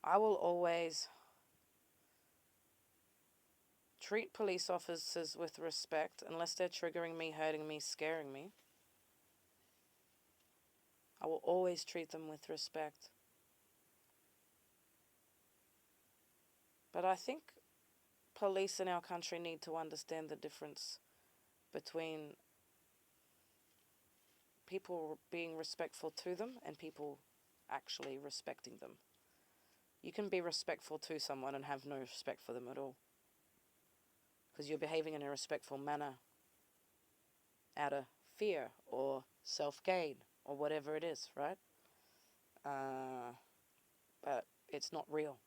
I will always treat police officers with respect unless they're triggering me, hurting me, scaring me. I will always treat them with respect. But I think police in our country need to understand the difference between people being respectful to them and people actually respecting them. You can be respectful to someone and have no respect for them at all because you're behaving in a respectful manner out of fear or self-gain or whatever it is, right? But it's not real.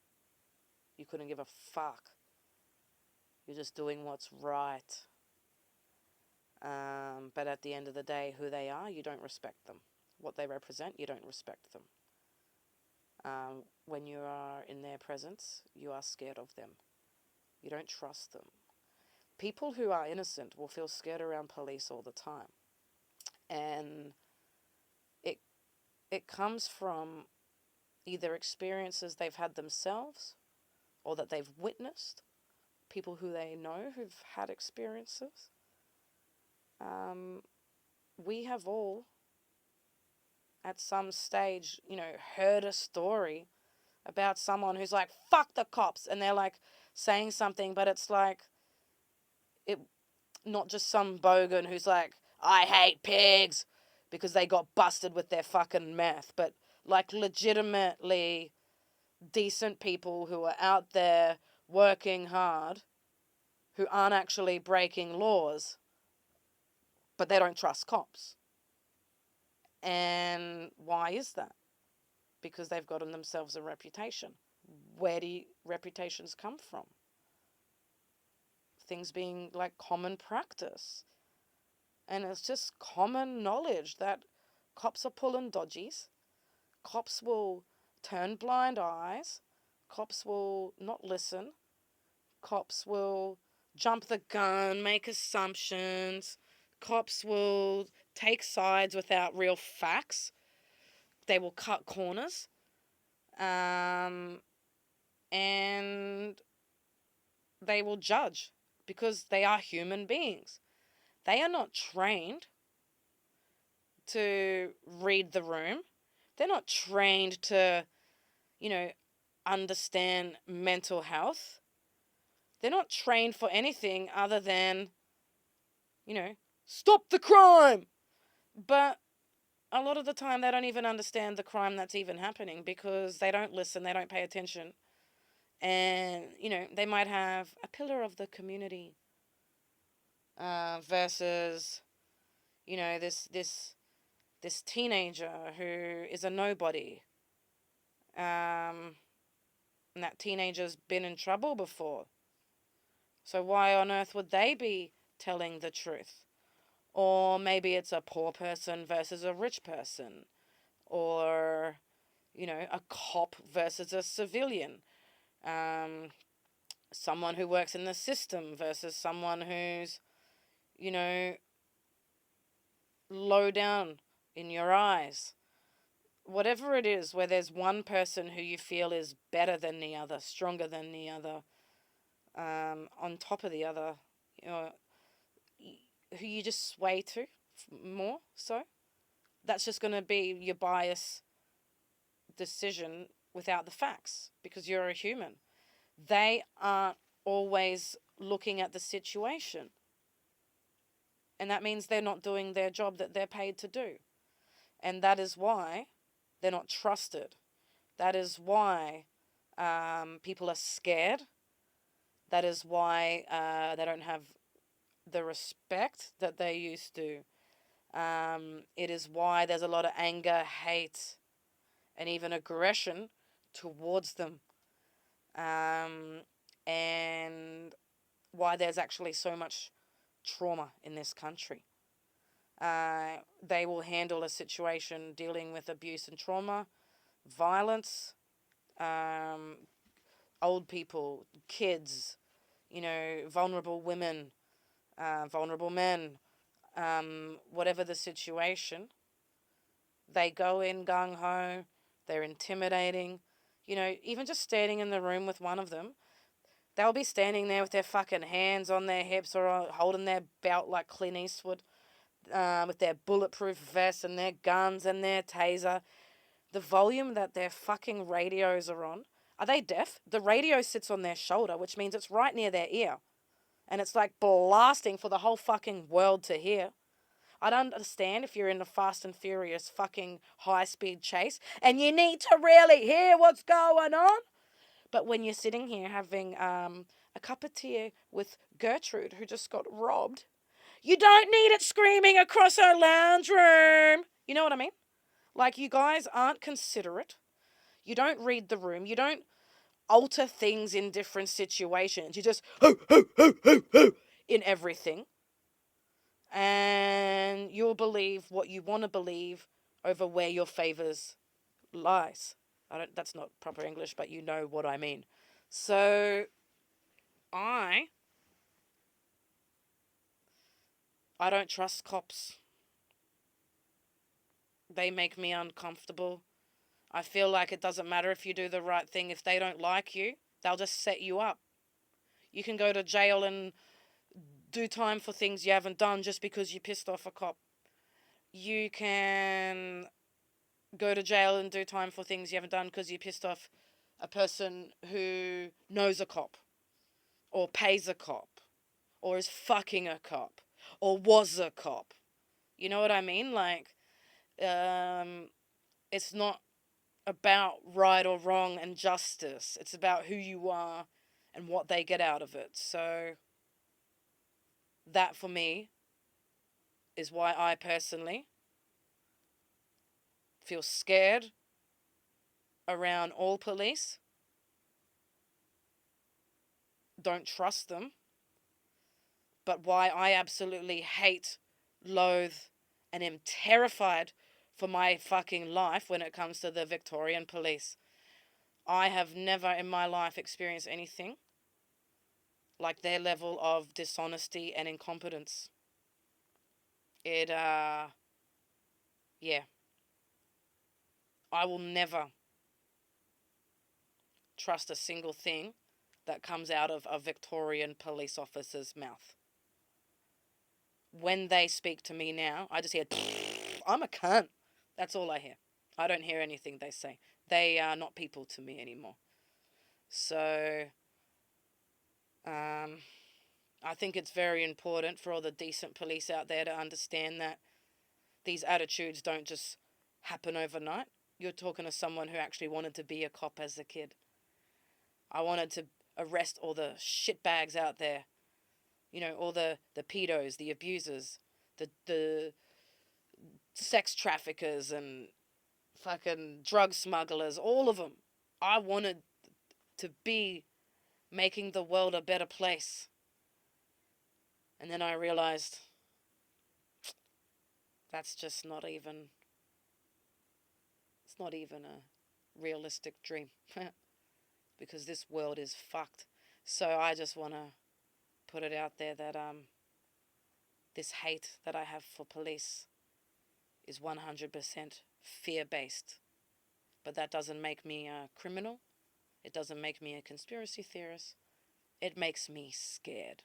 You couldn't give a fuck. You're just doing what's right. But at the end of the day, who they are, you don't respect them. What they represent, you don't respect them. When you are in their presence, you are scared of them. You don't trust them. People who are innocent will feel scared around police all the time. And it comes from either experiences they've had themselves or that they've witnessed, people who they know who've had experiences. We have all, at some stage, heard a story about someone who's like, fuck the cops, and they're like saying something, but it's like, it, not just some bogan who's like, I hate pigs, because they got busted with their fucking meth, but like legitimately decent people who are out there working hard, who aren't actually breaking laws, but they don't trust cops. And why is that? Because they've gotten themselves a reputation. Where do reputations come from? Things being like common practice. And it's just common knowledge that cops are pulling dodgies. Cops will turn blind eyes. Cops will not listen. Cops will jump the gun, make assumptions. Cops will take sides without real facts. They will cut corners. And they will judge because they are human beings. They are not trained to read the room. They're not trained to, understand mental health. They're not trained for anything other than, stop the crime. But a lot of the time they don't even understand the crime that's even happening because they don't listen, they don't pay attention. And, they might have a pillar of the community versus, this teenager who is a nobody. And that teenager's been in trouble before. So why on earth would they be telling the truth? Or maybe it's a poor person versus a rich person. Or, a cop versus a civilian. Someone who works in the system versus someone who's, low down in your eyes. Whatever it is, where there's one person who you feel is better than the other, stronger than the other, on top of the other, who you just sway to more so, that's just going to be your bias decision without the facts because you're a human. They aren't always looking at the situation. And that means they're not doing their job that they're paid to do. And that is why they're not trusted. That is why people are scared. That is why they don't have the respect that they used to. It is why there's a lot of anger, hate, and even aggression towards them. And why there's actually so much trauma in this country. They will handle a situation dealing with abuse and trauma, violence, old people, kids, vulnerable women, vulnerable men, whatever the situation. They go in gung-ho, they're intimidating, You know, even just standing in the room with one of them, they'll be standing there with their fucking hands on their hips or holding their belt like Clint Eastwood, with their bulletproof vests and their guns and their taser. The volume that their fucking radios are on. Are they deaf? The radio sits on their shoulder, which means it's right near their ear. And it's like blasting for the whole fucking world to hear. I don't understand if you're in a Fast and Furious fucking high-speed chase and you need to really hear what's going on. But when you're sitting here having a cup of tea with Gertrude, who just got robbed, you don't need it screaming across our lounge room. You know what I mean? Like, you guys aren't considerate. You don't read the room. You don't alter things in different situations. You just hoo, hoo, hoo, hoo, hoo in everything. And you'll believe what you want to believe over where your favors lies. That's not proper English, but you know what I mean. So I don't trust cops. They make me uncomfortable. I feel like it doesn't matter if you do the right thing. If they don't like you, they'll just set you up. You can go to jail and do time for things you haven't done just because you pissed off a cop. You can go to jail and do time for things you haven't done because you pissed off a person who knows a cop or pays a cop or is fucking a cop or was a cop. You know what I mean? Like, it's not about right or wrong and justice. It's about who you are and what they get out of it. So that for me is why I personally feel scared around all police. Don't trust them. But why I absolutely hate, loathe, and am terrified for my fucking life when it comes to the Victorian police. I have never in my life experienced anything like their level of dishonesty and incompetence. Yeah. I will never trust a single thing that comes out of a Victorian police officer's mouth. When they speak to me now, I just hear, I'm a cunt. That's all I hear. I don't hear anything they say. They are not people to me anymore. So, I think it's very important for all the decent police out there to understand that these attitudes don't just happen overnight. You're talking to someone who actually wanted to be a cop as a kid. I wanted to arrest all the shitbags out there. You know, all the pedos, the abusers, the sex traffickers and fucking drug smugglers, all of them. I wanted to be making the world a better place. And then I realized that's just not even, it's not even a realistic dream. Because this world is fucked. So I just want to put it out there that this hate that I have for police is 100% fear-based. But that doesn't make me a criminal. It doesn't make me a conspiracy theorist. It makes me scared.